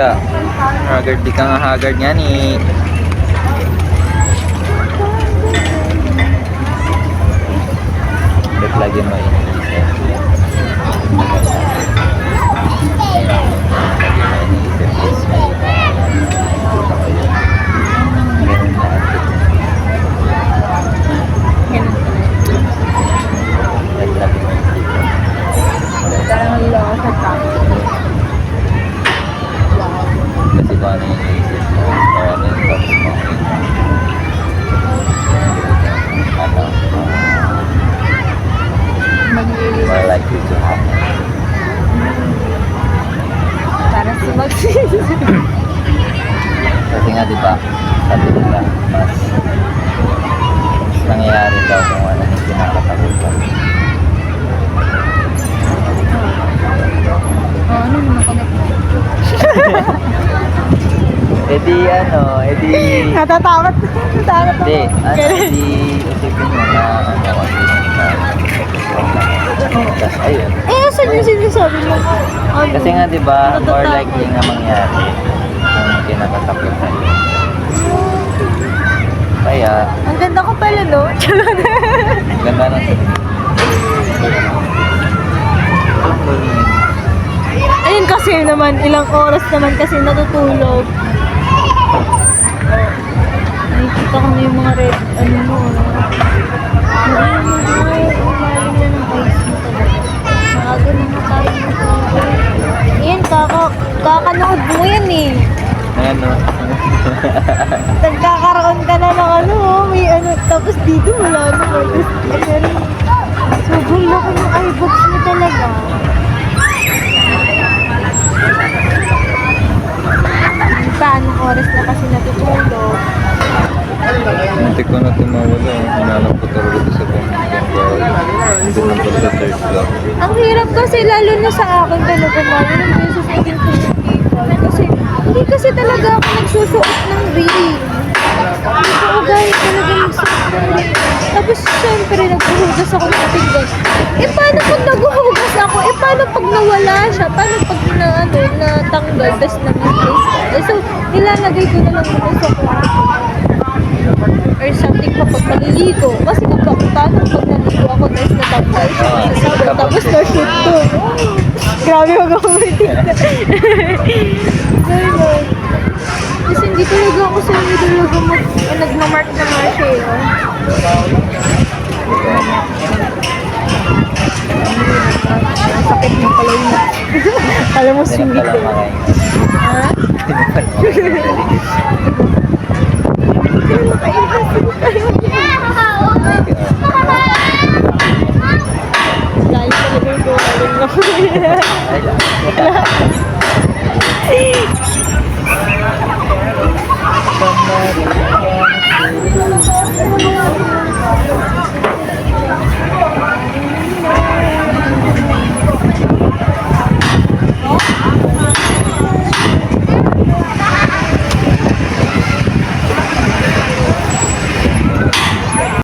Kaya, haggard di ka nga haggard nga ni. Ba't lagi mo iniisip? Parang loko sa tayo. Kasi kung ano yung iniisip mo, kaya ano yung thoughts mo. Ano, more likely to happen. Parang sumagsis. Kasi nga diba, sabi nila, mas nangyayari daw kung ano yung kinakatakutan. Ano mo nakonect mo? Natatakot. Natatakot ako. Hindi, isipin mo na, tapos ayun. Saan yung sinasabi mo? Ano? Kasi nga diba, more likely nga mangyari ang kinakatakutan. Kaya, Ang ganda ko pala, no? ganda ng Ayun kasi naman, ilang oras naman kasi natutulog. Nakikita ko na yung mga red, ano mo, umalim na ng eyes mo talaga. Maaga na nga tayo natutulog. Ayan, kakanood mo yan eh. ano, Nagkakaroon ka na ng ano, may ano, tapos dito wala na. Tapos, sobrang laki ng eyebox mo talaga. Anong oras na kasi natutulog. muntik ko na tumawala. Hinalang ko talaga ito sa pamilya. Hindi na pala sa third floor. Ang hirap kasi lalo na sa akin talaga lalo ng beses na din kasi hindi kasi talaga ako nagsusuot ng ring. Hindi ko ugali talaga magsuot ng ring. Tapos syempre naghuhugas ako ng tinggan. Paano pag naghuhugas ako? Paano pag nawala siya? Paano pag natanggal tapos na-misplace? So nilalagay ko na lang muna sa kwarto. Or something pa pag maliligo. Kasi paano pag naligo ako tapos natanggal siya sa sabon tapos na-shoot to. Grabe mag-umitin na. Gano'n. Kasi hindi talaga ako sa hindi talaga nagmamark na siya eh. Sakit mo pala yun. Alam mo, singit eh. Ha? Dahil talaga yung buwaling ako.